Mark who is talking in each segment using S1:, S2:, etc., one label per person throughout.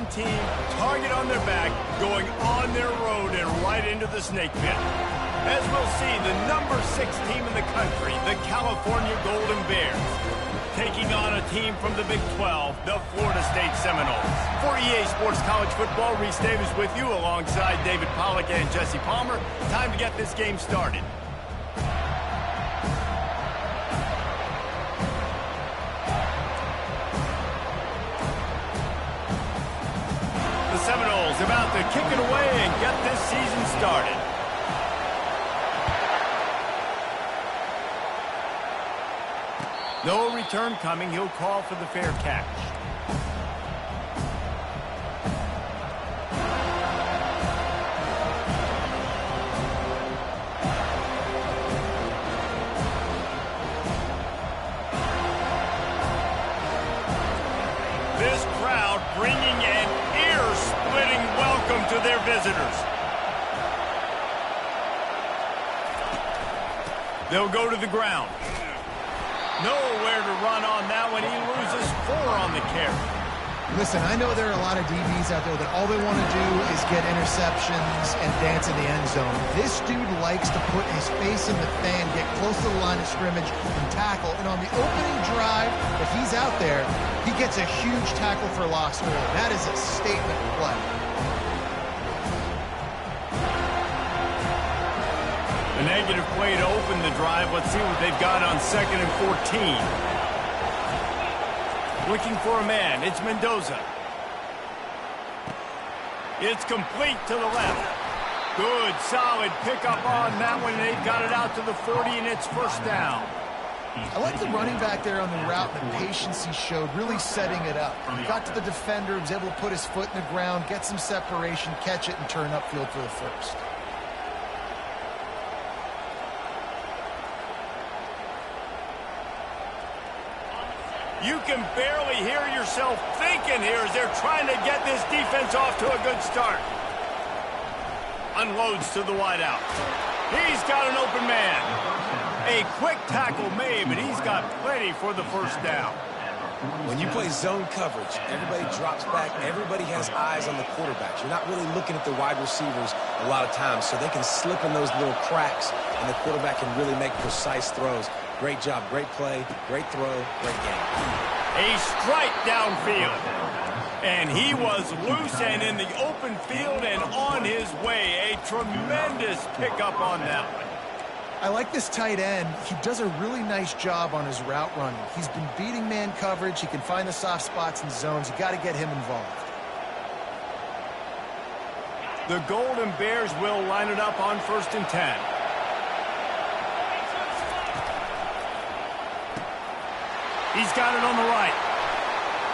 S1: one team, target on their back, going on their road and right into the snake pit. As we'll see, the number 6 team in the country, the California Golden Bears, taking on a team from the Big 12, the Florida State Seminoles. For EA Sports College Football, Reese Davis with you alongside David Pollack and Jesse Palmer. Time to get this game started. The Seminoles about to kick it away and get this season started. No return coming. He'll call for the fair catch. This crowd bringing an ear-splitting welcome to their visitors. They'll go to the ground. Nowhere to run on that one. He loses 4 on the carry.
S2: Listen, I know there are a lot of DBs out there that all they want to do is get interceptions and dance in the end zone. This dude likes to put his face in the fan, get close to the line of scrimmage, and tackle. And on the opening drive, if he's out there, he gets a huge tackle for loss early. That is a statement play.
S1: A negative play to open the drive. Let's see what they've got on 2nd and 14. Looking for a man. It's Mendoza. It's complete to the left. Good, solid pickup on that one. They've got it out to the 40, and it's first down.
S2: I like the running back there on the route and the patience he showed, really setting it up. He got to the defender, was able to put his foot in the ground, get some separation, catch it, and turn upfield for the first.
S1: You can barely hear yourself thinking here as they're trying to get this defense off to a good start. Unloads to the wideout. He's got an open man. A quick tackle made, but he's got plenty for the first down.
S3: When you play zone coverage, everybody drops back. Everybody has eyes on the quarterback. You're not really looking at the wide receivers a lot of times, so they can slip in those little cracks, and the quarterback can really make precise throws. Great job, great play, great throw, great game.
S1: A strike downfield. And he was loose and in the open field and on his way. A tremendous pickup on that one.
S2: I like this tight end. He does a really nice job on his route running. He's been beating man coverage. He can find the soft spots and zones. You got to get him involved.
S1: The Golden Bears will line it up on 1st and 10. He's got it on the right.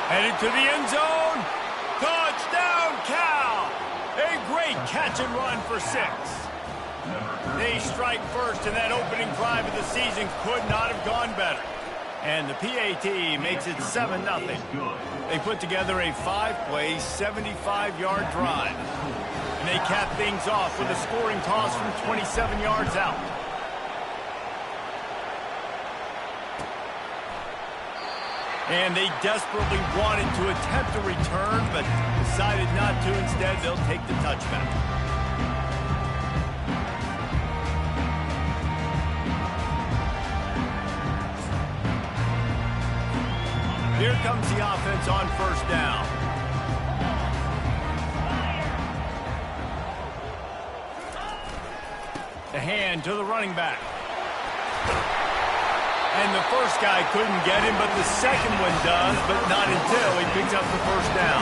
S1: Headed to the end zone. Touchdown, Cal! A great catch and run for 6. They strike first, and that opening drive of the season could not have gone better. And the PAT makes it 7-0. They put together a 5-play, 75-yard drive. And they cap things off with a scoring toss from 27 yards out. And they desperately wanted to attempt a return, but decided not to. Instead, they'll take the touchback. Here comes the offense on 1st down. The hand to the running back. And the first guy couldn't get him, but the second one does, but not until he picks up the first down.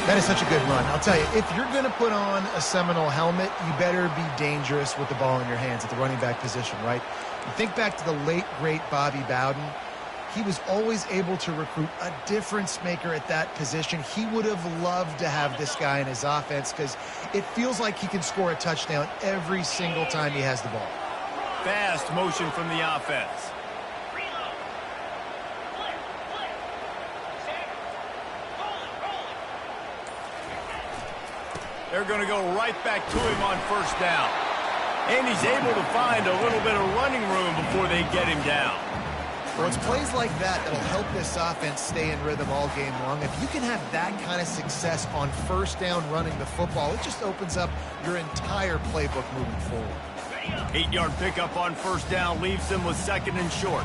S2: That is such a good run. I'll tell you, if you're going to put on a Seminole helmet, you better be dangerous with the ball in your hands at the running back position, right? You think back to the late, great Bobby Bowden. He was always able to recruit a difference maker at that position. He would have loved to have this guy in his offense because it feels like he can score a touchdown every single time he has the ball.
S1: Fast motion from the offense. They're going to go right back to him on 1st down. And he's able to find a little bit of running room before they get him down.
S2: Well, it's plays like that that'll help this offense stay in rhythm all game long. If you can have that kind of success on first down running the football, it just opens up your entire playbook moving forward.
S1: 8-yard pickup on first down leaves them with 2nd and short.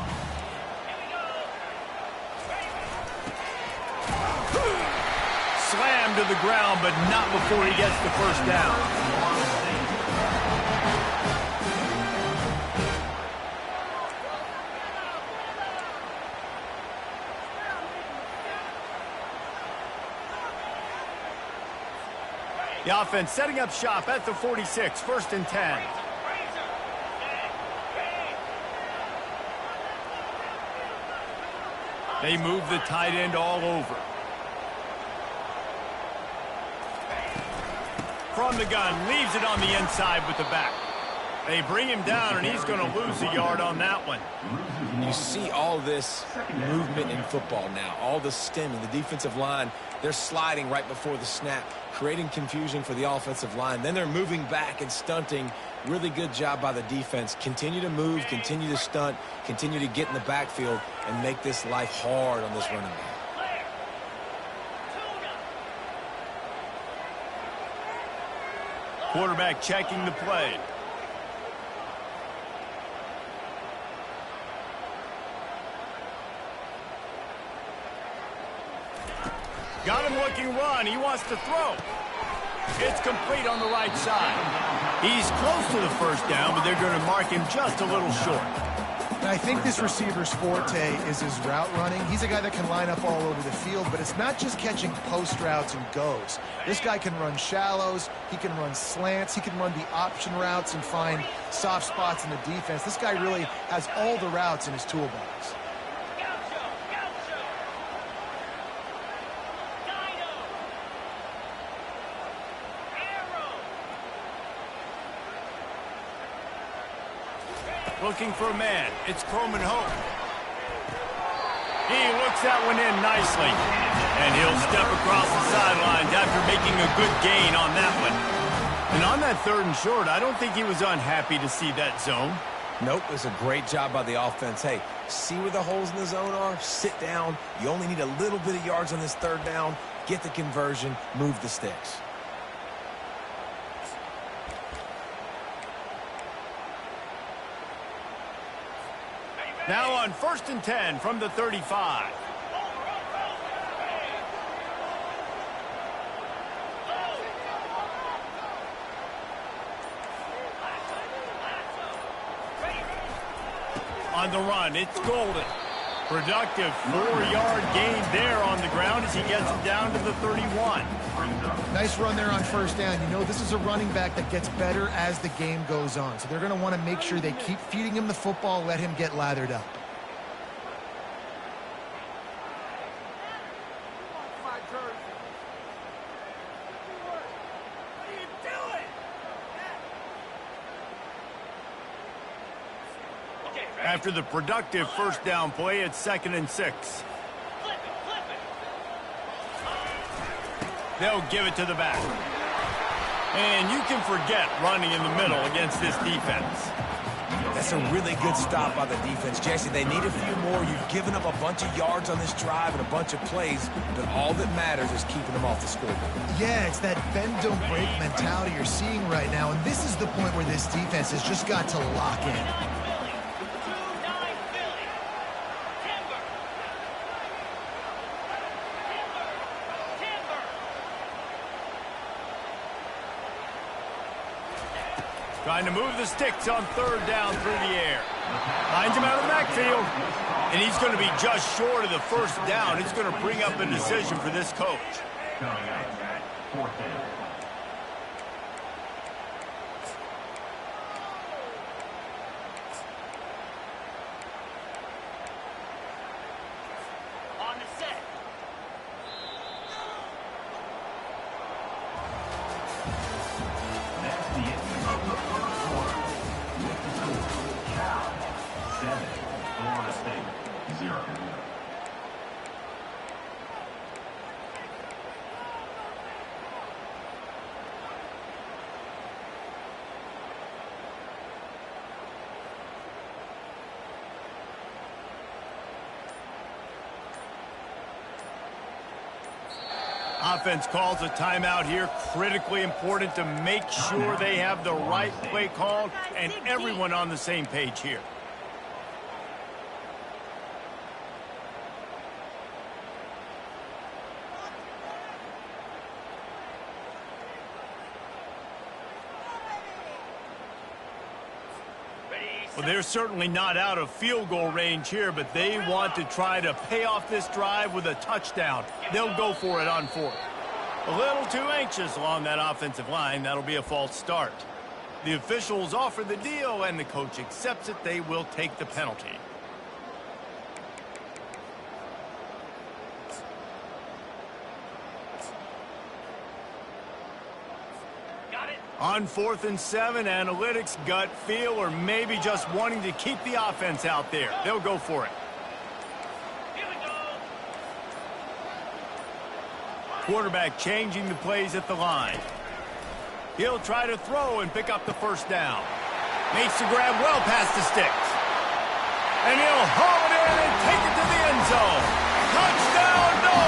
S1: Slammed to the ground, but not before he gets the first down. The offense setting up shop at the 46, 1st and 10. They move the tight end all over. From the gun, leaves it on the inside with the back. They bring him down, and he's going to lose a yard on that one.
S3: You see all this movement in football now, all the stemming, the defensive line, they're sliding right before the snap, creating confusion for the offensive line. Then they're moving back and stunting. Really good job by the defense. Continue to move, continue to stunt, continue to get in the backfield, and make this life hard on this running back.
S1: Quarterback checking the play. Got him looking run. He wants to throw. It's complete on the right side. He's close to the first down, but they're going to mark him just a little short.
S2: And I think this receiver's forte is his route running. He's a guy that can line up all over the field, but it's not just catching post routes and goes. This guy can run shallows, he can run slants, he can run the option routes and find soft spots in the defense. This guy really has all the routes in his toolbox.
S1: Looking for a man. It's Coleman Hope. He looks that one in nicely. And he'll step across the sidelines after making a good gain on that one. And on that 3rd and short, I don't think he was unhappy to see that zone.
S3: Nope, it's a great job by the offense. Hey, see where the holes in the zone are? Sit down. You only need a little bit of yards on this 3rd down. Get the conversion. Move the sticks.
S1: Now on 1st and 10 from the 35. On the run, it's Golden. Productive 4-yard gain there on the ground as he gets him down to the 31.
S2: Nice run there on first down. You know, this is a running back that gets better as the game goes on. So they're going to want to make sure they keep feeding him the football, let him get lathered up.
S1: After the productive first down play, it's 2nd and 6. They'll give it to the back. And you can forget running in the middle against this defense.
S3: That's a really good stop by the defense. Jesse, they need a few more. You've given up a bunch of yards on this drive and a bunch of plays, but all that matters is keeping them off the scoreboard.
S2: Yeah, it's that bend, don't break mentality you're seeing right now, and this is the point where this defense has just got to lock in.
S1: Trying to move the sticks on 3rd down through the air. Finds him out of the backfield. And he's going to be just short of the first down. It's going to bring up a decision for this coach.
S4: On the set.
S1: Offense calls a timeout here. Critically important to make sure they have the right play called and everyone on the same page here. Well, they're certainly not out of field goal range here, but they want to try to pay off this drive with a touchdown. They'll go for it on fourth. A little too anxious along that offensive line. That'll be a false start. The officials offer the deal, and the coach accepts it. They will take the penalty. On 4th and 7, analytics, gut feel, or maybe just wanting to keep the offense out there. They'll go for it. Here we go. Quarterback changing the plays at the line. He'll try to throw and pick up the first down. Makes the grab well past the sticks. And he'll haul it in and take it to the end zone. Touchdown, no!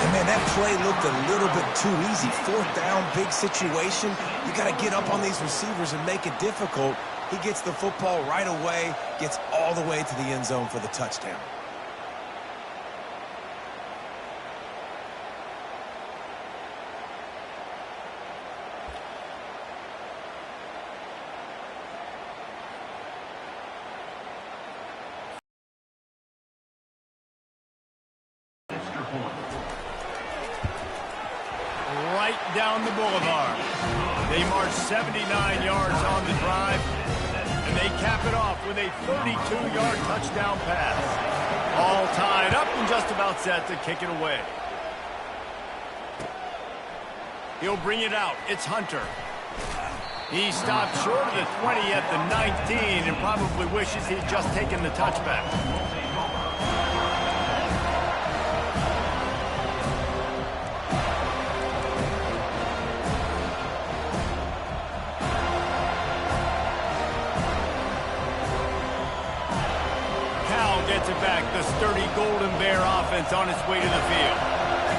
S3: Man, that play looked a little bit too easy. 4th down, big situation. You got to get up on these receivers and make it difficult. He gets the football right away, gets all the way to the end zone for the touchdown.
S1: Down the boulevard. They march 79 yards on the drive, and they cap it off with a 32-yard touchdown pass. All tied up and just about set to kick it away. He'll bring it out. It's Hunter. He stopped short of the 20 at the 19 and probably wishes he'd just taken the touchback. Gets it back. The sturdy Golden Bear offense on its way to the field.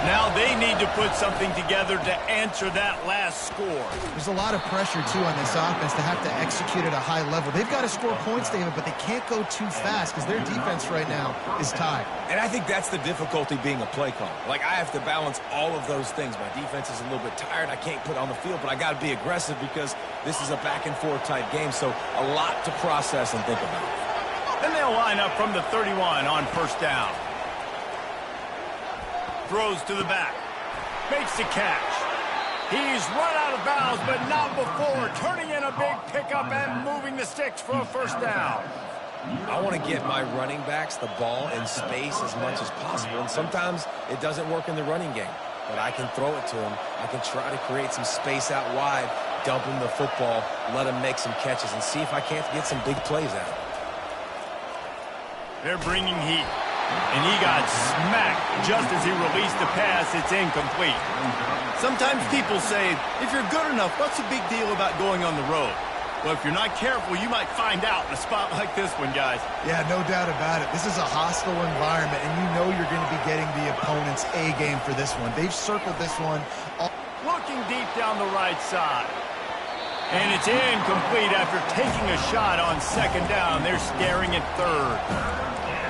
S1: Now they need to put something together to answer that last score.
S2: There's a lot of pressure, too, on this offense to have to execute at a high level. They've got to score points, David, but they can't go too fast because their defense right now is tied.
S3: And I think that's the difficulty being a play caller. Like, I have to balance all of those things. My defense is a little bit tired. I can't put on the field, but I got to be aggressive because this is a back-and-forth type game, so a lot to process and think about.
S1: Then they'll line up from the 31 on first down. Throws to the back. Makes the catch. He's run out of bounds, but not before turning in a big pickup and moving the sticks for a first down.
S3: I want to get my running backs the ball in space as much as possible, and sometimes it doesn't work in the running game. But I can throw it to him. I can try to create some space out wide, dump him the football, let him make some catches, and see if I can't get some big plays out of it.
S1: They're bringing heat. And he got smacked just as he released the pass. It's incomplete. Sometimes people say, if you're good enough, what's the big deal about going on the road? Well, if you're not careful, you might find out in a spot like this one, guys.
S2: Yeah, no doubt about it. This is a hostile environment, and you know you're going to be getting the opponent's A game for this one. They've circled this one.
S1: Looking deep down the right side. And it's incomplete after taking a shot on second down. They're staring at third.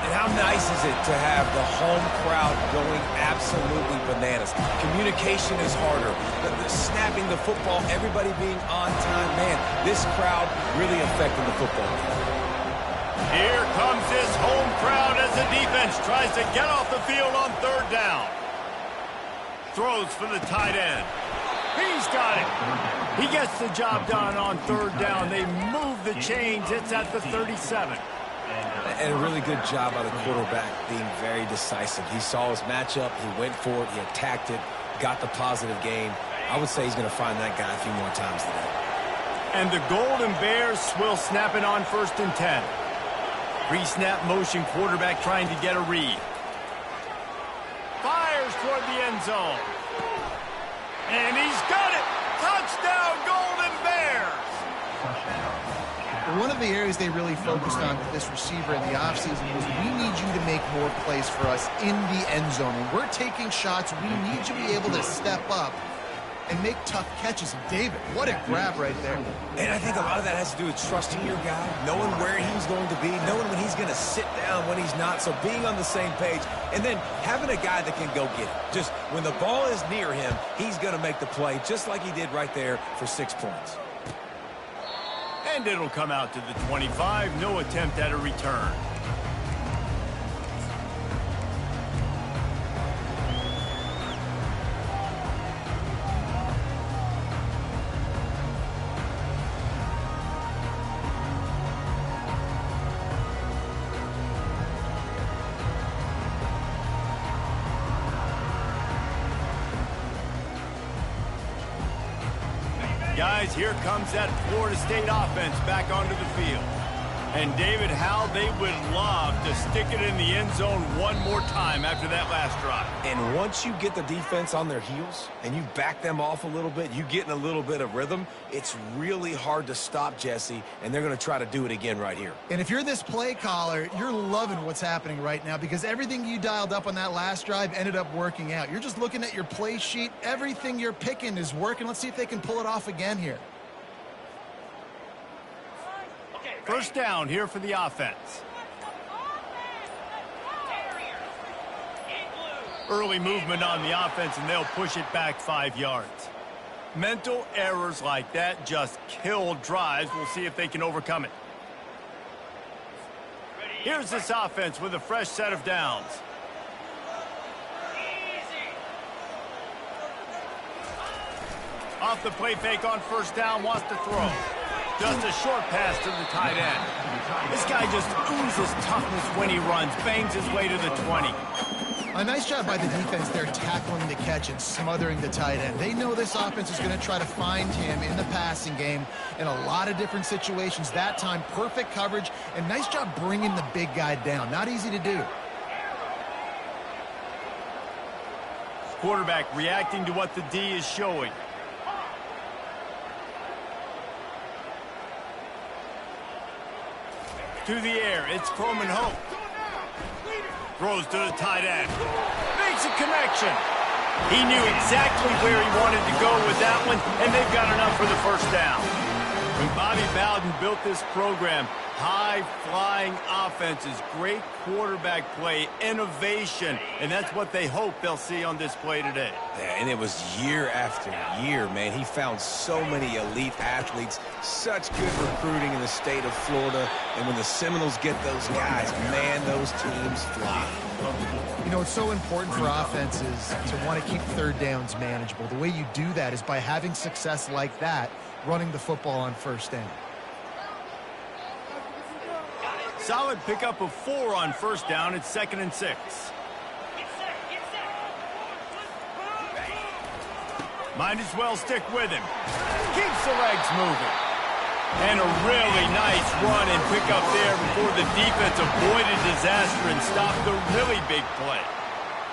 S3: And how nice is it to have the home crowd going absolutely bananas? Communication is harder. The snapping the football, everybody being on time. Man, this crowd really affecting the football game.
S1: Here comes this home crowd as the defense tries to get off the field on third down. Throws for the tight end. He's got it. He gets the job done on third down. They move the chains. It's at the 37.
S3: And a really good job by the quarterback being very decisive. He saw his matchup. He went for it. He attacked it. Got the positive gain. I would say he's going to find that guy a few more times today.
S1: And the Golden Bears will snap it on 1st and 10. Pre-snap motion, quarterback trying to get a read. Fires toward the end zone. And he's got it! Touchdown, Golden Bears!
S2: But one of the areas they really focused on with this receiver in the offseason was we need you to make more plays for us in the end zone. When we're taking shots, we need you to be able to step up and make tough catches. And David, what a grab right there.
S3: And I think a lot of that has to do with trusting your guy, knowing where he's going to be, knowing when he's going to sit down, when he's not, so being on the same page, and then having a guy that can go get it. Just when the ball is near him, he's going to make the play, just like he did right there for 6 points.
S1: And it'll come out to the 25. No attempt at a return. Guys, here comes that Florida State offense back onto the field. And David, how they would love to stick it in the end zone one more time after that last drive.
S3: And once you get the defense on their heels and you back them off a little bit, you get in a little bit of rhythm, it's really hard to stop Jesse, and they're going to try to do it again right here.
S2: And if you're this play caller, you're loving what's happening right now because everything you dialed up on that last drive ended up working out. You're just looking at your play sheet. Everything you're picking is working. Let's see if they can pull it off again here.
S1: First down here for the offense. Early movement on the offense, and they'll push it back 5 yards. Mental errors like that just kill drives. We'll see if they can overcome it. Here's this offense with a fresh set of downs. Off the play fake on first down, wants to throw. Just a short pass to the tight end. This guy just oozes toughness when he runs, bangs his way to the 20.
S2: A nice job by the defense there tackling the catch and smothering the tight end. They know this offense is going to try to find him in the passing game in a lot of different situations. That time, perfect coverage, and nice job bringing the big guy down. Not easy to do.
S1: Quarterback reacting to what the D is showing. To the air, it's Croman Hope. Throws to the tight end. Makes a connection. He knew exactly where he wanted to go with that one, and they've got enough for the first down. When Bobby Bowden built this program, high-flying offenses, great quarterback play, innovation, and that's what they hope they'll see on display today.
S3: Yeah, and it was year after year, man. He found so many elite athletes, such good recruiting in the state of Florida, and when the Seminoles get those guys, man, those teams fly.
S2: You know, it's so important for offenses to want to keep third downs manageable. The way you do that is by having success like that, running the football on first down.
S1: Solid pickup of 4 on first down. It's 2nd and 6. Might as well stick with him. Keeps the legs moving. And a really nice run and pick up there before the defense avoided disaster and stopped the really big play.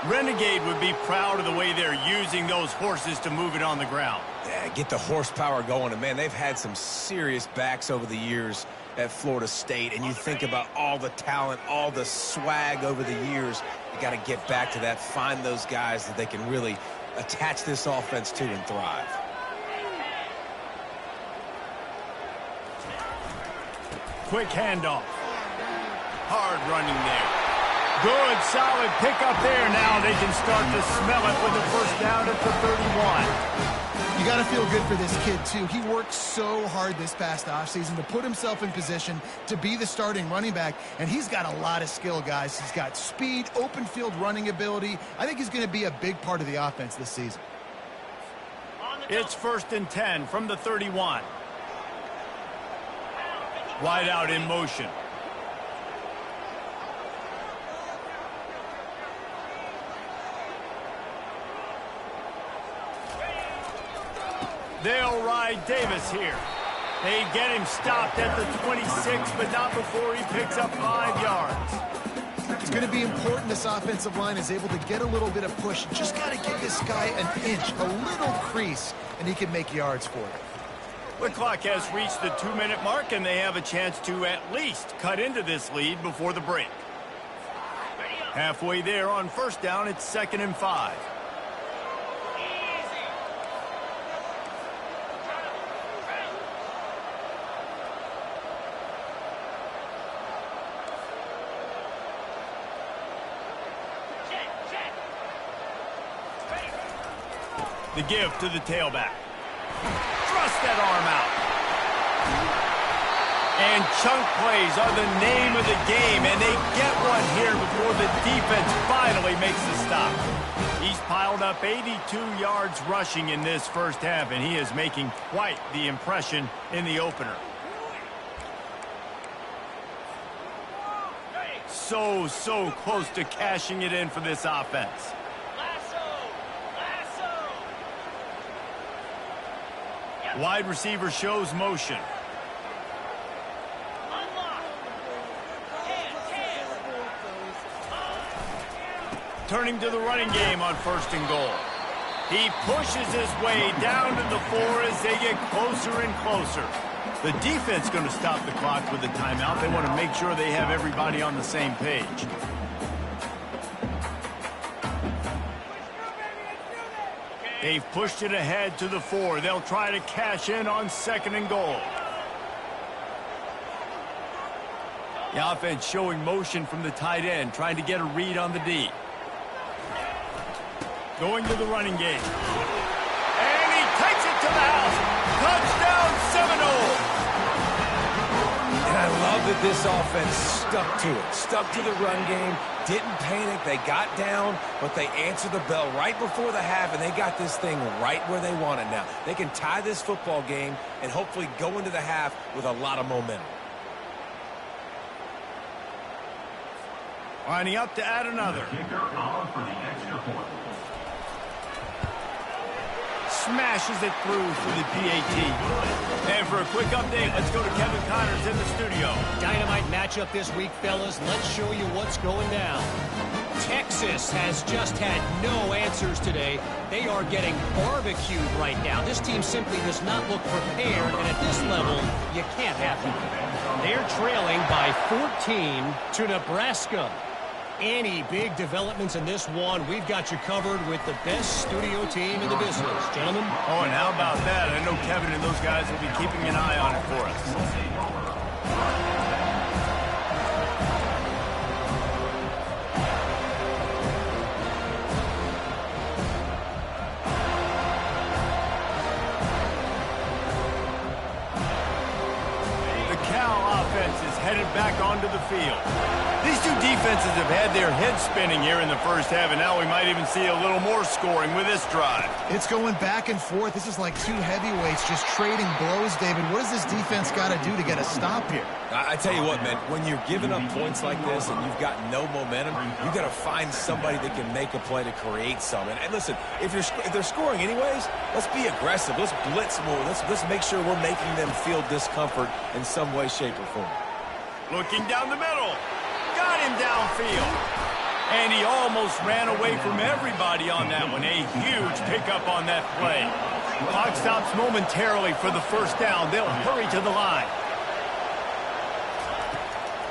S1: Renegade would be proud of the way they're using those horses to move it on the ground.
S3: Yeah, get the horsepower going. And, man, they've had some serious backs over the years at Florida State. And you think about all the talent, all the swag over the years. You got to get back to that, find those guys that they can really attach this offense to and thrive.
S1: Quick handoff. Hard running there. Good, solid pickup there. Now they can start to smell it with a first down at the 31.
S2: You got to feel good for this kid, too. He worked so hard this past offseason to put himself in position to be the starting running back, and he's got a lot of skill, guys. He's got speed, open field running ability. I think he's going to be a big part of the offense this season.
S1: It's 1st and 10 from the 31. Wide out in motion. They'll ride Davis here. They get him stopped at the 26, but not before he picks up 5 yards.
S2: It's going to be important this offensive line is able to get a little bit of push. Just got to give this guy an inch, a little crease, and he can make yards for it.
S1: The clock has reached the 2-minute mark, and they have a chance to at least cut into this lead before the break. Halfway there on first down, it's 2nd and 5. The give to the tailback. Thrust that arm out. And chunk plays are the name of the game, and they get one here before the defense finally makes the stop. He's piled up 82 yards rushing in this first half, and he is making quite the impression in the opener. So close to cashing it in for this offense. Wide receiver shows motion. Turning to the running game on 1st and goal. He pushes his way down to the 4 as they get closer and closer. The defense going to stop the clock with a timeout. They want to make sure they have everybody on the same page. They've pushed it ahead to the 4. They'll try to cash in on 2nd and goal. The offense showing motion from the tight end, trying to get a read on the D. Going to the running game. And he takes it to the house. Touchdown, Seminole.
S3: And I love that this offense stuck to it. Stuck to the run game. Didn't panic. They got down, but they answered the bell right before the half, and they got this thing right where they want it now. They can tie this football game and hopefully go into the half with a lot of momentum.
S1: Lining up to add another. Smashes it through for the PAT. And for a quick update, let's go to Kevin Connors in the studio.
S4: Dynamite matchup this week, fellas. Let's show you what's going down. Texas has just had no answers today. They are getting barbecued right now. This team simply does not look prepared, and at this level, you can't have them. They're trailing by 14 to Nebraska. Any big developments in this one, we've got you covered with the best studio team in the business. Gentlemen?
S1: Oh, and how about that? I know Kevin and those guys will be keeping an eye on it for us. Headed back onto the field. These two defenses have had their heads spinning here in the first half, and now we might even see a little more scoring with this drive.
S2: It's going back and forth. This is like two heavyweights just trading blows, David. What does this defense got to do to get a stop here?
S3: I tell you what, man, when you're giving up points like this and you've got no momentum, you got to find somebody that can make a play to create some. And listen, if they're scoring anyways, let's be aggressive. Let's blitz more. Let's make sure we're making them feel discomfort in some way, shape, or form.
S1: Looking down the middle. Got him downfield. And he almost ran away from everybody on that one. A huge pickup on that play. Clock stops momentarily for the first down. They'll hurry to the line.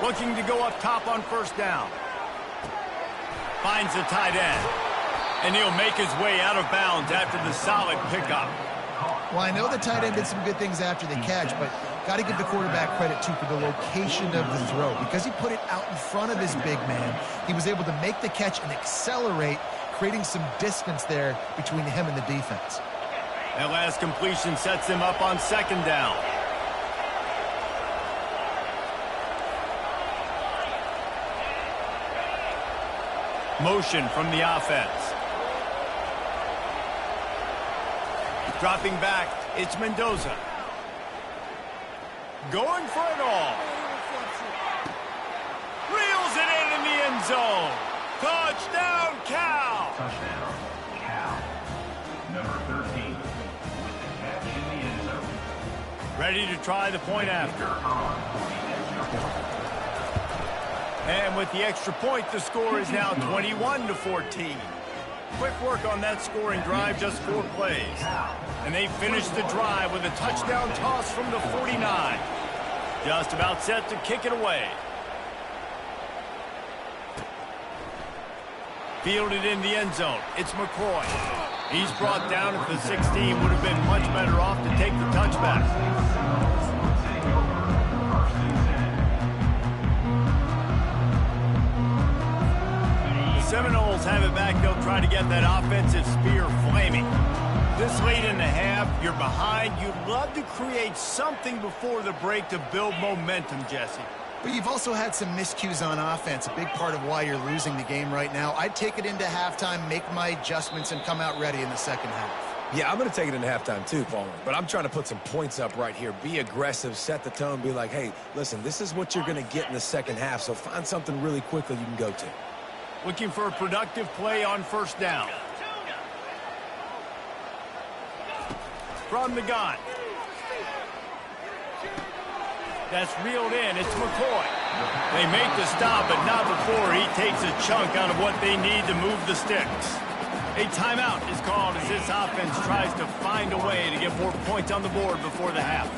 S1: Looking to go up top on first down. Finds the tight end. And he'll make his way out of bounds after the solid pickup.
S2: Well, I know the tight end did some good things after the catch, but got to give the quarterback credit, too, for the location of the throw. Because he put it out in front of his big man, he was able to make the catch and accelerate, creating some distance there between him and the defense.
S1: That last completion sets him up on second down. Motion from the offense. Dropping back, it's Mendoza. Going for it all. Reels it in the end zone. Touchdown, Cal.
S5: Touchdown, Cal. Number 13 with the catch in the end zone.
S1: Ready to try the point after. And with the extra point, the score is now 21-14. Quick work on that scoring drive, just 4 plays. And they finished the drive with a touchdown toss from the 49. Just about set to kick it away. Fielded in the end zone. It's McCoy. He's brought down at the 16. Would have been much better off to take the touchback. Seminoles have it back. They'll try to get that offensive spear flaming. This late in the half, you're behind. You'd love to create something before the break to build momentum, Jesse.
S2: But you've also had some miscues on offense, a big part of why you're losing the game right now. I'd take it into halftime, make my adjustments, and come out ready in the second half.
S3: Yeah, I'm going to take it into halftime too, Palmer. But I'm trying to put some points up right here. Be aggressive, set the tone, be like, hey, listen, this is what you're going to get in the second half, so find something really quickly you can go to.
S1: Looking for a productive play on first down. From the gun. That's reeled in. It's McCoy. They make the stop, but not before he takes a chunk out of what they need to move the sticks. A timeout is called as this offense tries to find a way to get more points on the board before the half.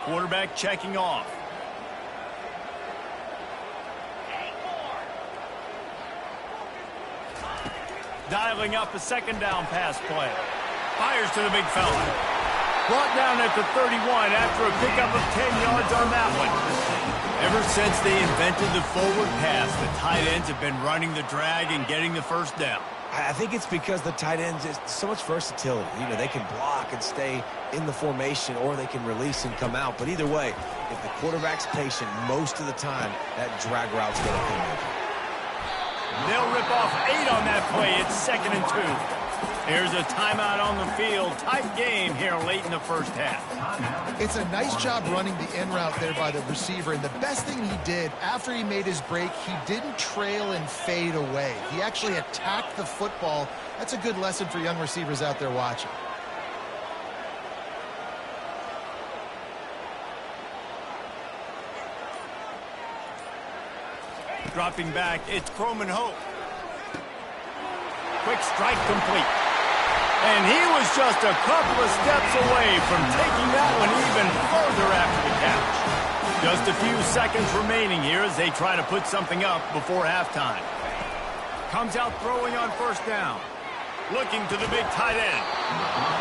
S1: Quarterback checking off. Dialing up a second down pass play. Fires to the big fella. Brought down at the 31 after a pickup of 10 yards on that one. Ever since they invented the forward pass, the tight ends have been running the drag and getting the first down.
S3: I think it's because the tight ends is so much versatility. You know, they can block and stay in the formation, or they can release and come out. But either way, if the quarterback's patient most of the time, that drag route's going to come in.
S1: They'll rip off 8 on that play. It's 2nd and 2. Here's a timeout on the field. Tight game here late in the first half.
S2: It's a nice job running the in route there by the receiver, and the best thing he did after he made his break, he didn't trail and fade away. He actually attacked the football. That's a good lesson for young receivers out there watching.
S1: Dropping back, it's Croman Hope. Quick strike complete. And he was just a couple of steps away from taking that one even further after the catch. Just a few seconds remaining here as they try to put something up before halftime. Comes out throwing on first down. Looking to the big tight end.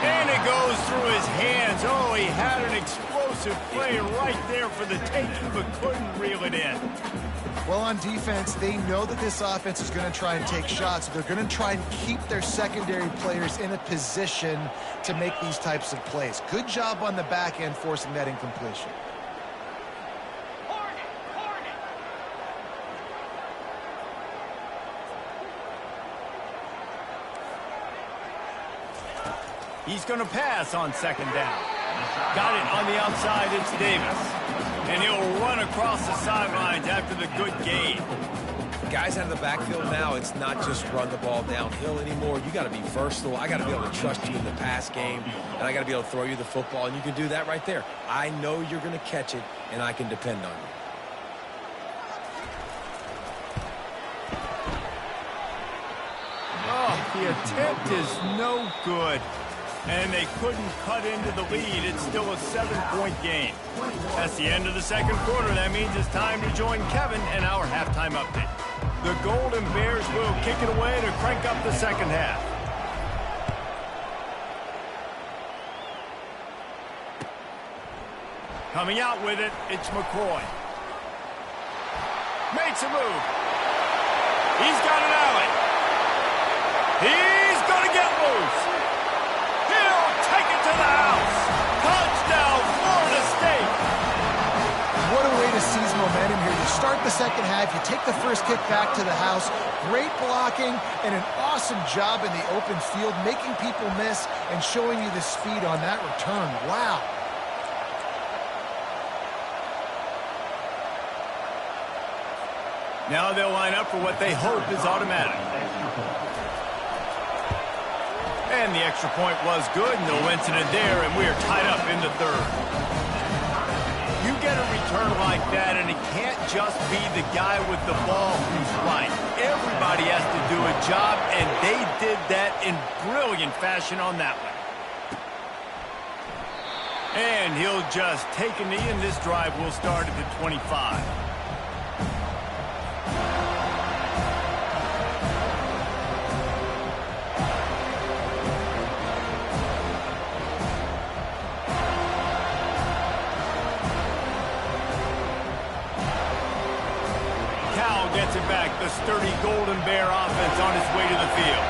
S1: And it goes through his hands. Oh, he had an explosive play right there for the taking, but couldn't reel it in.
S2: Well, on defense, they know that this offense is going to try and take shots. They're going to try and keep their secondary players in a position to make these types of plays. Good job on the back end forcing that incompletion.
S1: He's going to pass on second down. Got it on the outside. It's Davis. And he'll run across the sidelines after the good gain.
S3: Guys out of the backfield now, it's not just run the ball downhill anymore. You got to be versatile. I got to be able to trust you in the pass game, and I got to be able to throw you the football, and you can do that right there. I know you're going to catch it, and I can depend on you.
S1: Oh, the attempt is no good. And they couldn't cut into the lead. It's still a 7-point game. That's the end of the second quarter. That means it's time to join Kevin and our halftime update. The Golden Bears will kick it away to crank up the second half. Coming out with it, it's McCoy. Makes a move. He's got an alley. He's going to get loose. Take it to the house. Touchdown, Florida State.
S2: What a way to seize momentum here. You start the second half, you take the first kick back to the house. Great blocking and an awesome job in the open field, making people miss and showing you the speed on that return. Wow.
S1: Now they'll line up for what they hope is automatic. And the extra point was good, no incident there, and we're tied up in the third. You get a return like that, and it can't just be the guy with the ball who's right. Everybody job, and they did that in brilliant fashion on that one. And he'll just take a knee, and this drive will start at the 25. Gets it back. The sturdy Golden Bear offense on its way to the field.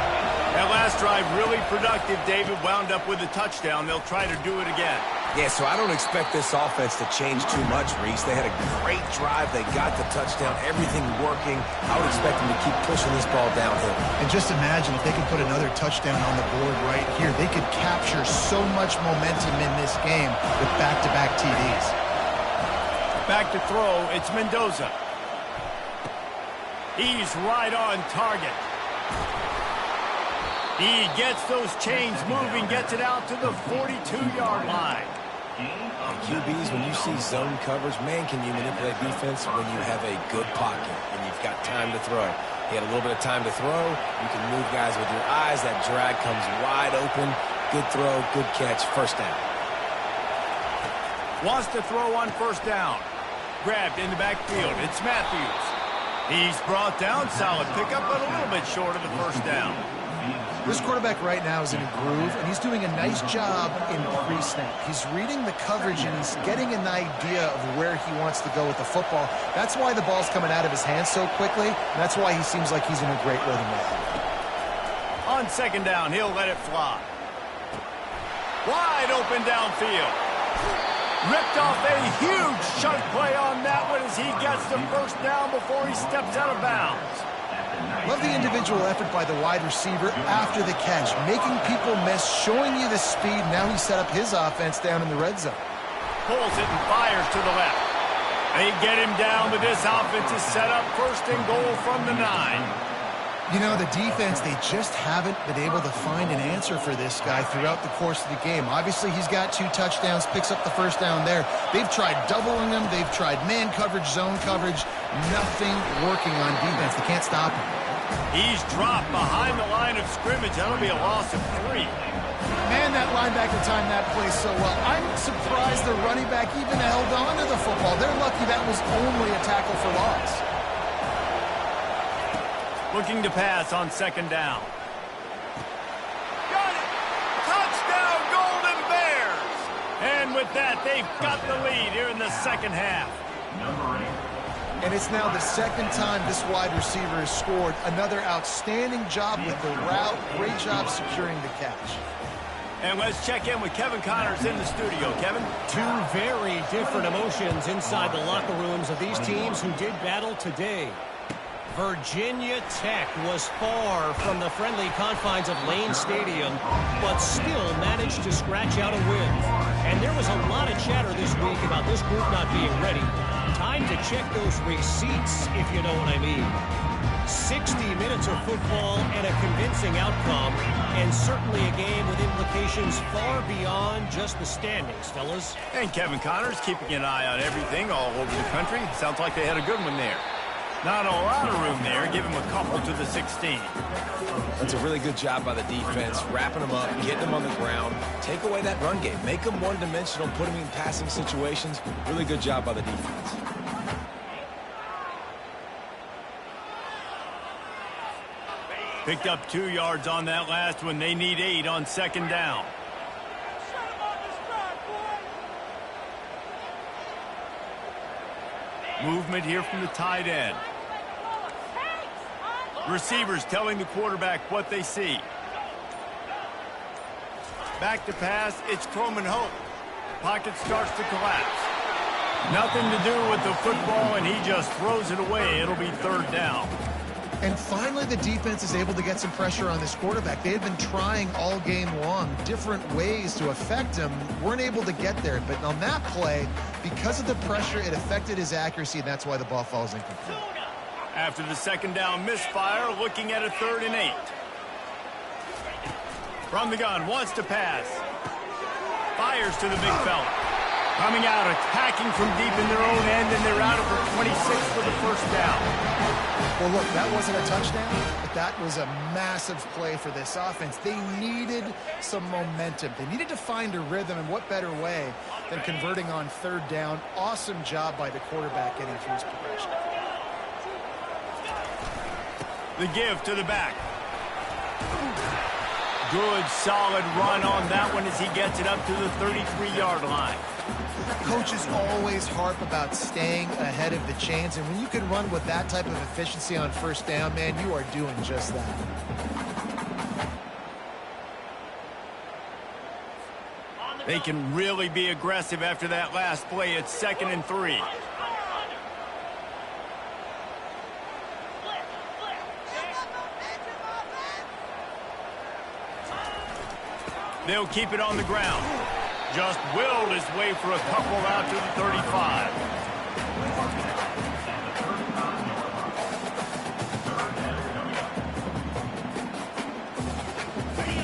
S1: That last drive really productive. David wound up with a touchdown. They'll try to do it again.
S3: Yeah, so I don't expect this offense to change too much, Reese. They had a great drive. They got the touchdown. Everything working. I would expect them to keep pushing this ball downhill.
S2: And just imagine if they could put another touchdown on the board right here. They could capture so much momentum in this game with back-to-back TDs.
S1: Back to throw. It's Mendoza. He's right on target. He gets those chains moving, gets it out to the 42-yard line.
S3: QBs, when you see zone coverage, man, can you manipulate defense when you have a good pocket and you've got time to throw. He had a little bit of time to throw. You can move guys with your eyes. That drag comes wide open. Good throw, good catch, first down.
S1: Wants to throw on first down. Grabbed in the backfield. It's Matthews. He's brought down. Solid pickup, but a little bit short of the first down.
S2: This quarterback right now is in a groove, and he's doing a nice job in pre-snap. He's reading the coverage, and he's getting an idea of where he wants to go with the football. That's why the ball's coming out of his hands so quickly, and that's why he seems like he's in a great rhythm right now.
S1: On second down, he'll let it fly. Wide open downfield. Ripped off a huge chunk play on that one as he gets the first down before he steps out of bounds.
S2: Love the individual effort by the wide receiver after the catch, making people miss, showing you the speed. Now he set up his offense down in the red zone.
S1: Pulls it and fires to the left. They get him down, but this offense is set up first and goal from the 9.
S2: You know, the defense, they just haven't been able to find an answer for this guy throughout the course of the game. Obviously, he's got 2 touchdowns, picks up the first down there. They've tried doubling him. They've tried man coverage, zone coverage. Nothing working on defense. They can't stop him.
S1: He's dropped behind the line of scrimmage. That'll be a loss of 3.
S2: Man, that linebacker timed that play so well. I'm surprised the running back even held on to the football. They're lucky that was only a tackle for loss.
S1: Looking to pass on second down. Got it! Touchdown, Golden Bears! And with that, they've got the lead here in the second half.
S2: And it's now the second time this wide receiver has scored. Another outstanding job with the route. Great job securing the catch.
S1: And let's check in with Kevin Connors in the studio. Kevin?
S4: 2 very different emotions inside the locker rooms of these teams who did battle today. Virginia Tech was far from the friendly confines of Lane Stadium, but still managed to scratch out a win. And there was a lot of chatter this week about this group not being ready. Time to check those receipts, if you know what I mean. 60 minutes of football and a convincing outcome, and certainly a game with implications far beyond just the standings, fellas.
S1: And Kevin Connors keeping an eye on everything all over the country. Sounds like they had a good one there. Not a lot of room there. Give him a couple to the 16.
S3: That's a really good job by the defense, wrapping them up, getting them on the ground. Take away that run game. Make them one-dimensional, put them in passing situations. Really good job by the defense.
S1: Picked up 2 yards on that last one. They need 8 on second down. Movement here from the tight end. Receivers telling the quarterback what they see. Back to pass, it's Croman Hope. Pocket starts to collapse. Nothing to do with the football, and he just throws it away. It'll be third down.
S2: And finally, the defense is able to get some pressure on this quarterback. They had been trying all game long different ways to affect him. Weren't able to get there. But on that play, because of the pressure, it affected his accuracy, and that's why the ball falls incomplete.
S1: After the second down misfire, looking at a 3rd and 8. From the gun, wants to pass. Fires to the big fella. Coming out, attacking from deep in their own end, and they're out of for 26 for the first down.
S2: Well, look, that wasn't a touchdown, but that was a massive play for this offense. They needed some momentum. They needed to find a rhythm, and what better way than converting on third down. Awesome job by the quarterback getting through his progression.
S1: The give to the back. Good, solid run on that one as he gets it up to the 33-yard line.
S2: Coaches always harp about staying ahead of the chains, and when you can run with that type of efficiency on first down, man, you are doing just that.
S1: They can really be aggressive after that last play. It's 2nd and 3. They'll keep it on the ground. Just willed his way for a couple out to the 35.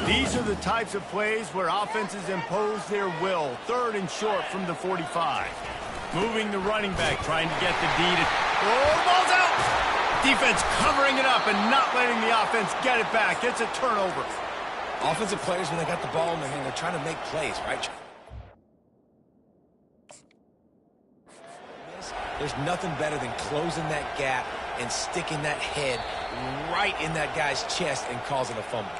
S1: These are the types of plays where offenses impose their will. 3rd and short from the 45. Moving the running back, trying to get the D to... Oh, ball's out! Defense covering it up and not letting the offense get it back. It's a turnover.
S3: Offensive players, when they got the ball in their hand, they're trying to make plays, right? There's nothing better than closing that gap and sticking that head right in that guy's chest and causing a fumble.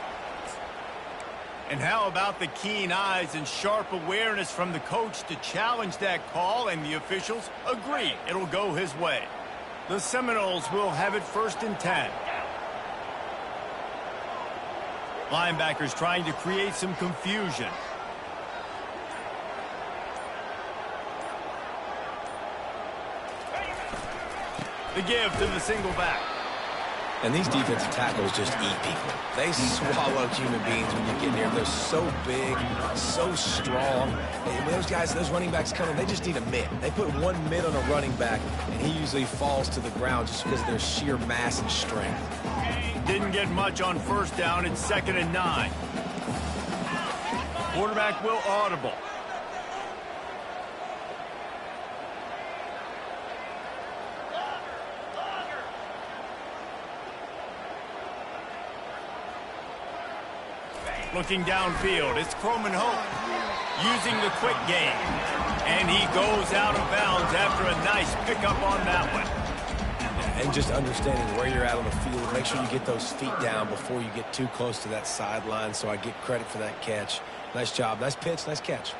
S1: And how about the keen eyes and sharp awareness from the coach to challenge that call, and the officials agree it'll go his way. The Seminoles will have it 1st and 10. Linebackers trying to create some confusion. The give to the single back.
S3: And these defensive tackles just eat people. They swallow human beings when you get near them. They're so big, so strong. And when those guys, those running backs come in, they just need a mid. They put one mid on a running back, and he usually falls to the ground just because of their sheer mass and strength.
S1: Didn't get much on first down. It's 2nd and 9. Quarterback will audible. Looking downfield, it's Croman Hope using the quick game. And he goes out of bounds after a nice pickup on that one.
S3: And just understanding where you're at on the field, make sure you get those feet down before you get too close to that sideline, so I get credit for that catch. Nice job, nice pitch, nice catch.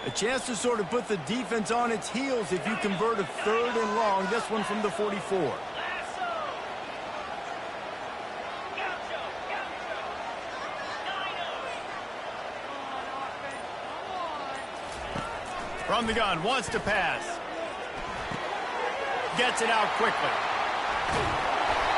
S1: A chance to sort of put the defense on its heels if you convert a 3rd and long. This one from the 44. From the gun, wants to pass. Gets it out quickly.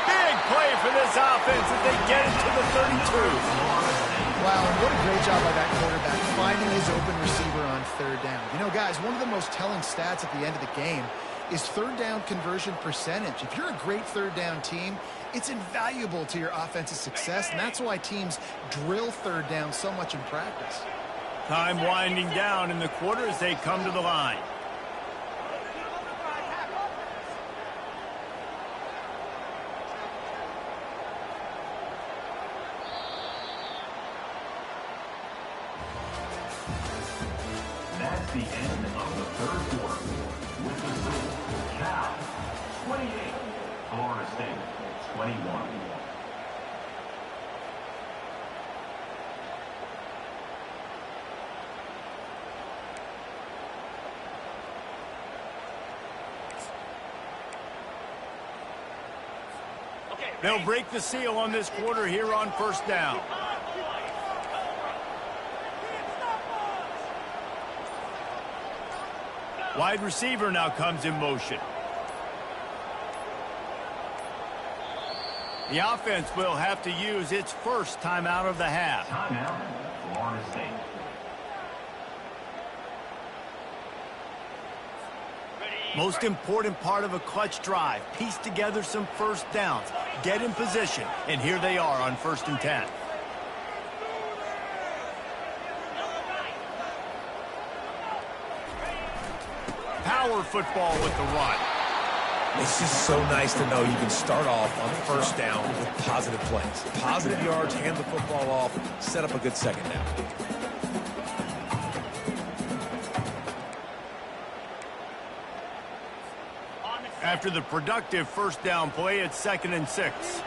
S1: Big play for this offense as they get it to the 32.
S2: Wow, and what a great job by that quarterback, finding his open receiver on third down. You know, guys, one of the most telling stats at the end of the game is third down conversion percentage. If you're a great third down team, it's invaluable to your offensive success, and that's why teams drill third down so much in practice.
S1: Time winding down in the quarter as they come to the line.
S5: That's the end of the 3rd quarter. With the score, Cal 28, Florida State 21.
S1: They'll break the seal on this quarter here on first down. Wide receiver now comes in motion. The offense will have to use its first timeout of the half.
S5: Timeout, Florida State.
S1: Most important part of a clutch drive. Piece together some first downs. get in position, and here they are on 1st and 10. Power football with the run.
S3: It's just so nice to know you can start off on 1st down with positive plays. Positive yards, hand the football off, set up a good 2nd down.
S1: After the productive 1st down play, it's 2nd and 6.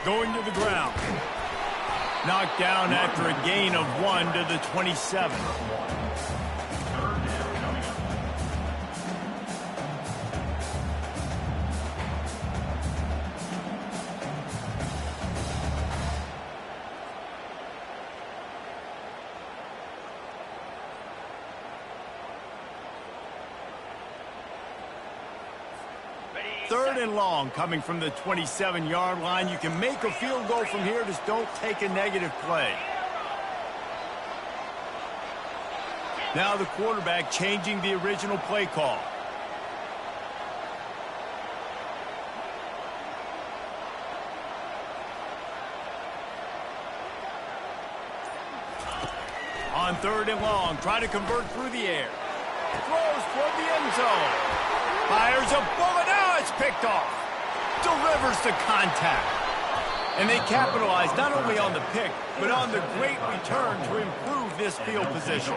S1: Going to the ground. Knocked down after a gain of 1 to the 27. Third and long coming from the 27-yard line. You can make a field goal from here, just don't take a negative play. Now the quarterback changing the original play call. On 3rd and long, try to convert through the air. Throws toward the end zone. Fires a bullet. Now it's picked off. Delivers the contact. And they capitalize not only on the pick, but on the great return to improve this field position.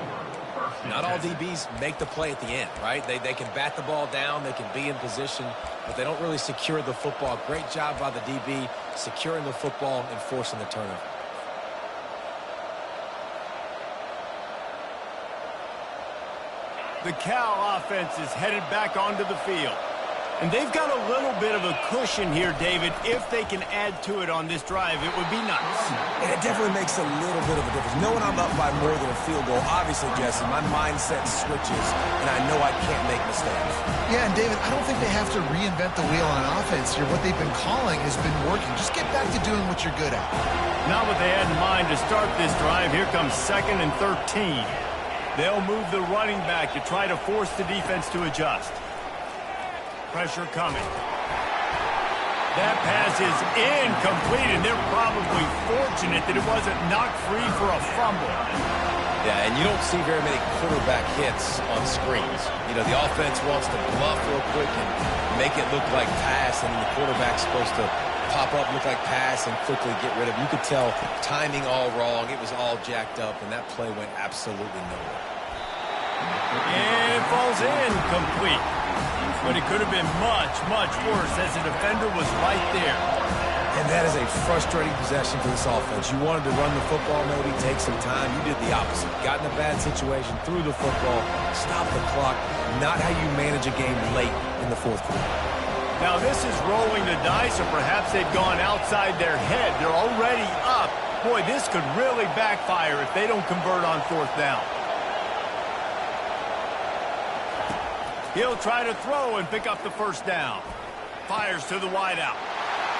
S3: Not all DBs make the play at the end, right? They can bat the ball down, they can be in position, but they don't really secure the football. Great job by the DB securing the football and forcing the turnover.
S1: The Cal offense is headed back onto the field. And they've got a little bit of a cushion here, David. If they can add to it on this drive, it would be nice.
S3: And it definitely makes a little bit of a difference. Knowing I'm up by more than a field goal, obviously, Jesse, my mindset switches, and I know I can't make mistakes.
S2: Yeah, and David, I don't think they have to reinvent the wheel on offense here. What they've been calling has been working. Just get back to doing what you're good at.
S1: Not what they had in mind to start this drive. Here comes 2nd and 13. They'll move the running back to try to force the defense to adjust. Pressure coming. That pass is incomplete, and they're probably fortunate that it wasn't knocked free for a fumble.
S3: Yeah, and you don't see very many quarterback hits on screens. You know, the offense wants to bluff real quick and make it look like pass, and the quarterback's supposed to pop up, look like pass, and quickly get rid of it. You could tell timing all wrong. It was all jacked up, and that play went absolutely nowhere.
S1: And it falls in complete. But it could have been much, much worse as the defender was right there.
S3: And that is a frustrating possession for this offense. You wanted to run the football, maybe take some time. You did the opposite. Got in a bad situation, threw the football, stopped the clock. Not how you manage a game late in the 4th quarter.
S1: Now this is rolling the dice, or perhaps they've gone outside their head. They're already up. Boy, this could really backfire if they don't convert on 4th down. He'll try to throw and pick up the 1st down. Fires to the wideout.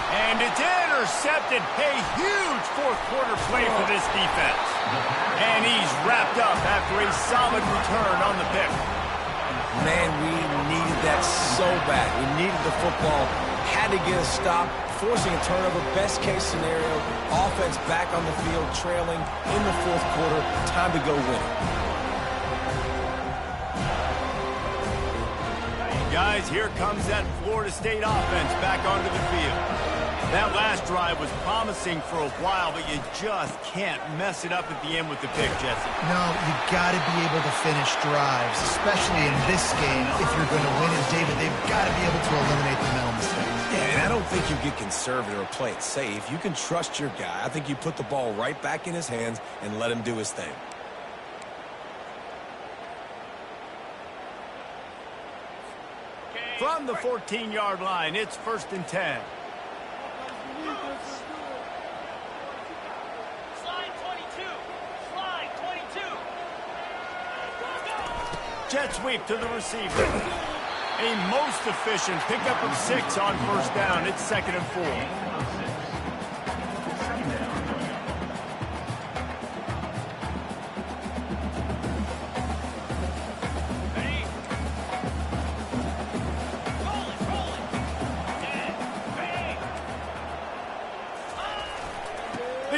S1: And it's intercepted. A huge 4th quarter play for this defense. And he's wrapped up after a solid return on the pick.
S3: Man, we needed that so bad. We needed the football. Had to get a stop. Forcing a turnover. Best case scenario. Offense back on the field, trailing in the 4th quarter. Time to go win.
S1: Guys, here comes that Florida State offense back onto the field. That last drive was promising for a while, but you just can't mess it up at the end with the pick, Jesse.
S2: No, you got to be able to finish drives, especially in this game if you're going to win. And David, they've got to be able to eliminate the mental mistakes.
S3: Yeah, and I don't think you get conservative or play it safe. You can trust your guy. I think you put the ball right back in his hands and let him do his thing.
S1: From the 14-yard line, it's 1st and 10.
S6: Slide 22. Slide 22.
S1: Jet sweep to the receiver. A most efficient pickup of 6 on 1st down. It's 2nd and 4.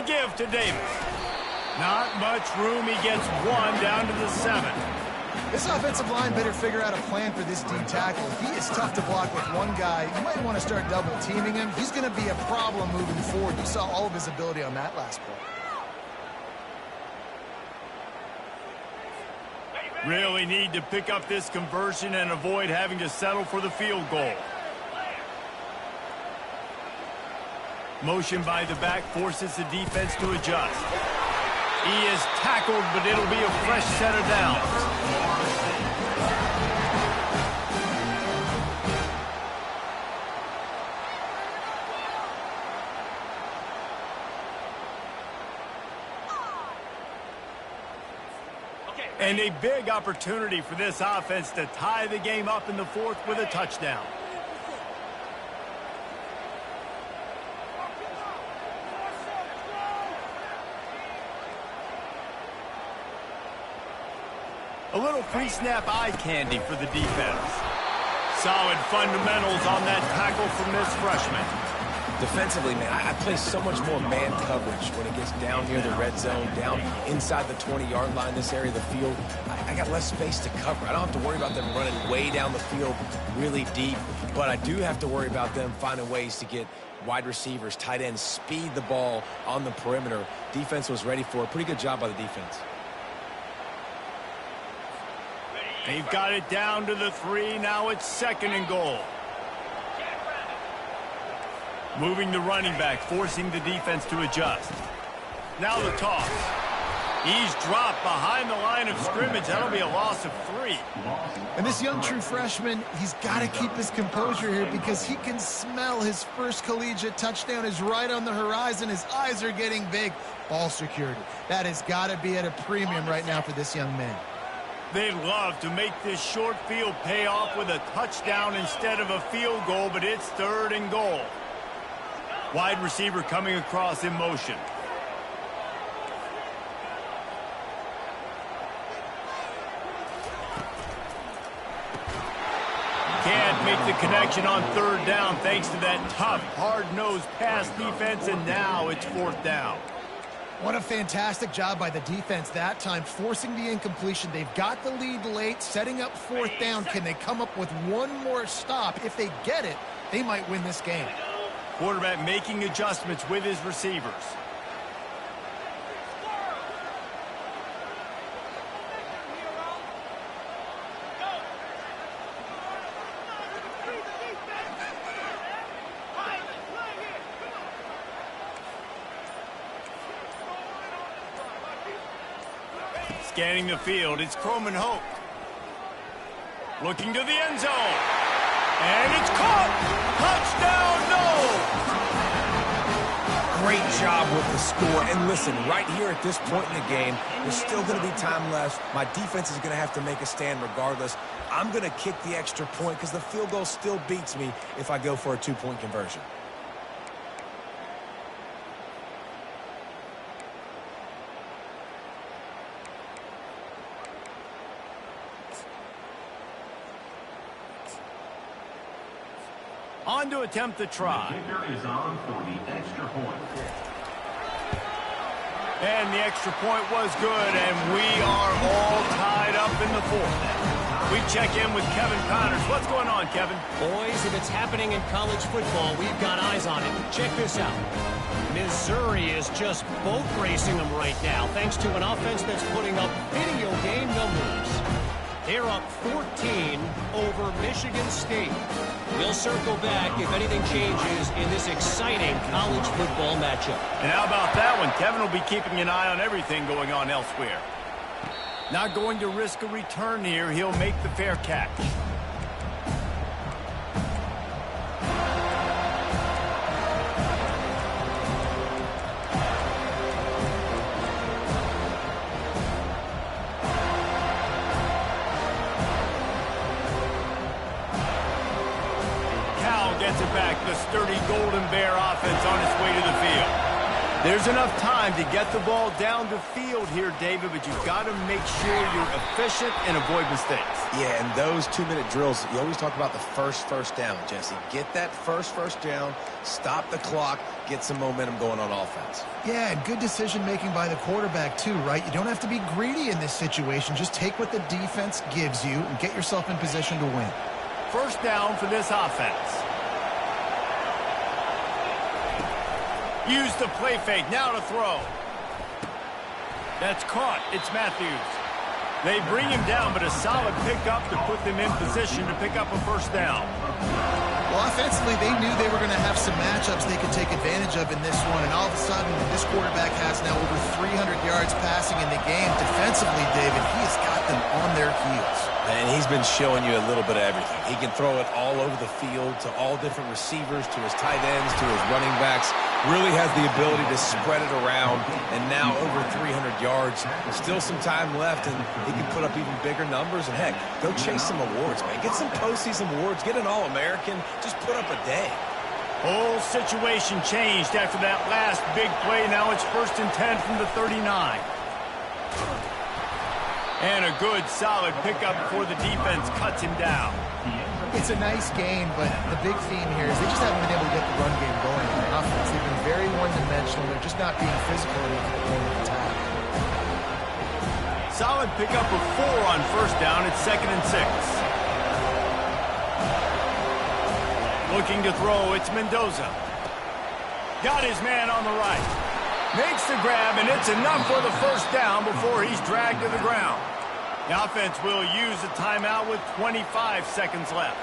S1: the give to Davis. Not much room. He gets one down to the 7.
S2: This offensive line better figure out a plan for this D tackle. He is tough to block with one guy. You might want to start double teaming him. He's going to be a problem moving forward. You saw all of his ability on that last play.
S1: Really need to pick up this conversion and avoid having to settle for the field goal. Motion by the back forces the defense to adjust. He is tackled, but it'll be a fresh set of downs. And a big opportunity for this offense to tie the game up in the 4th with a touchdown. A little pre-snap eye candy for the defense. Solid fundamentals on that tackle from this freshman.
S3: Defensively, man, I play so much more man coverage when it gets down near the red zone, down inside the 20-yard line, this area of the field. I got less space to cover. I don't have to worry about them running way down the field really deep, but I do have to worry about them finding ways to get wide receivers, tight ends, speed the ball on the perimeter. Defense was ready for it. Pretty good job by the defense.
S1: They've got it down to the 3. Now it's 2nd and goal. Moving the running back, forcing the defense to adjust. Now the toss. He's dropped behind the line of scrimmage. That'll be a loss of 3.
S2: And this young true freshman, he's got to keep his composure here because he can smell his first collegiate touchdown is right on the horizon. His eyes are getting big. Ball security. That has got to be at a premium right now for this young man.
S1: They'd love to make this short field pay off with a touchdown instead of a field goal, but it's 3rd and goal. Wide receiver coming across in motion. Can't make the connection on 3rd down thanks to that tough, hard-nosed pass defense, and now it's 4th down.
S2: What a fantastic job by the defense that time, forcing the incompletion. They've got the lead late, setting up 4th down. Can they come up with one more stop? If they get it, they might win this game.
S1: Quarterback making adjustments with his receivers. Scanning the field, it's Croman Hope. Looking to the end zone. And it's caught! Touchdown, no!
S3: Great job with the score. And listen, right here at this point in the game, there's still going to be time left. My defense is going to have to make a stand regardless. I'm going to kick the extra point because the field goal still beats me if I go for a 2-point conversion.
S1: On to attempt the try.
S5: Kicker is on for the extra point.
S1: And the extra point was good, and we are all tied up in the 4th. We check in with Kevin Connors. What's going on, Kevin?
S4: Boys, if it's happening in college football, we've got eyes on it. Check this out. Missouri is just boat racing them right now, thanks to an offense that's putting up video game numbers. They're up 14 over Michigan State. We'll circle back if anything changes in this exciting college football matchup.
S1: And how about that one? Kevin will be keeping an eye on everything going on elsewhere. Not going to risk a return here. He'll make the fair catch. Gets it back. The sturdy Golden Bear offense on its way to the field. There's enough time to get the ball down the field here, David, but you've got to make sure you're efficient and avoid mistakes.
S3: Yeah, and those 2-minute drills, you always talk about the first down, Jesse. Get that first down, stop the clock, get some momentum going on offense.
S2: Yeah, and good decision-making by the quarterback, too, right? You don't have to be greedy in this situation. Just take what the defense gives you and get yourself in position to win.
S1: First down for this offense. Use the play fake. Now to throw. That's caught. It's Matthews. They bring him down, but a solid pickup to put them in position to pick up a first down.
S2: Well, offensively, they knew they were going to have some matchups they could take advantage of in this one, and all of a sudden, this quarterback has now over 300 yards passing in the game. Defensively, David, he has got them on their heels.
S3: And he's been showing you a little bit of everything. He can throw it all over the field to all different receivers, to his tight ends, to his running backs. Really has the ability to spread it around, and now over 300 yards. Still some time left, and he can put up even bigger numbers. And, heck, go chase some awards, man. Get some postseason awards. Get an All-American. Just put up a day.
S1: Whole situation changed after that last big play. Now it's 1st and 10 from the 39. And a good, solid pickup before the defense cuts him down.
S2: It's a nice game, but the big theme here is they just haven't been able to get the run game going in the offense. They've been very one-dimensional. They're just not being physical enough at the point of attack.
S1: Solid pickup of 4 on first down. It's 2nd and 6. Looking to throw, it's Mendoza. Got his man on the right. Makes the grab, and it's enough for the first down before he's dragged to the ground. The offense will use a timeout with 25 seconds left.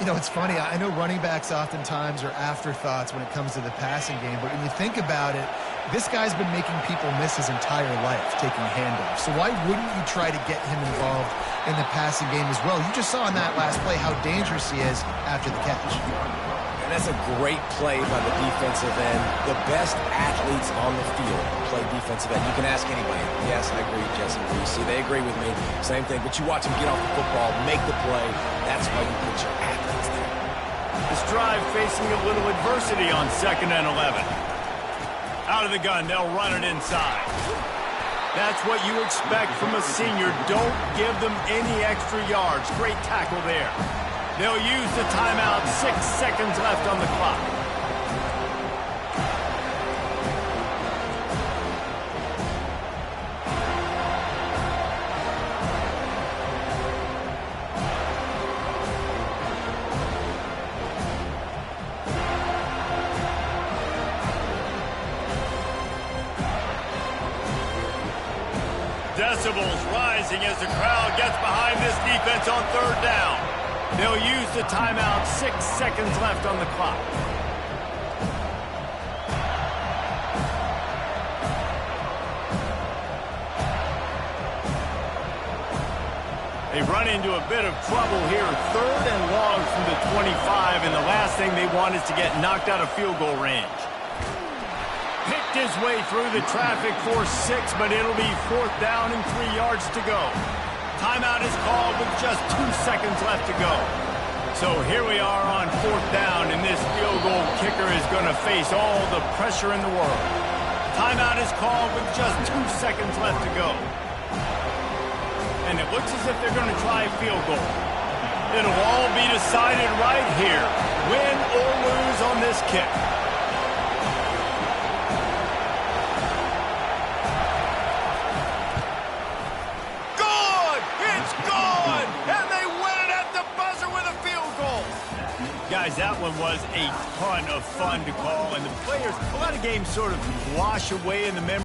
S2: You know, it's funny. I know running backs oftentimes are afterthoughts when it comes to the passing game, but when you think about it, this guy's been making people miss his entire life taking handoffs. So why wouldn't you try to get him involved in the passing game as well? You just saw in that last play how dangerous he is after the catch.
S3: And that's a great play by the defensive end. The best athletes on the field play defensive end. You can ask anybody. Yes, I agree, Jesse. You see, they agree with me. Same thing. But you watch them get off the football, make the play. That's why you put your athletes there.
S1: This drive facing a little adversity on 2nd and 11. Out of the gun, they'll run it inside. That's what you expect from a senior. Don't give them any extra yards. Great tackle there. They'll use the timeout. 6 seconds left on the clock. Decibels rising as the crowd gets behind this defense on 3rd down. They'll use the timeout. 6 seconds left on the clock. They run into a bit of trouble here. 3rd and long from the 25, and the last thing they want is to get knocked out of field goal range. Picked his way through the traffic for 6, but it'll be 4th down and 3 yards to go. Timeout is called with just 2 seconds left to go. So here we are on 4th down, and this field goal kicker is going to face all the pressure in the world. Timeout is called with just 2 seconds left to go. And it looks as if they're going to try a field goal. It'll all be decided right here, win or lose on this kick. Guys, that one was a ton of fun to call, and the players, a lot of games sort of wash away in the memory.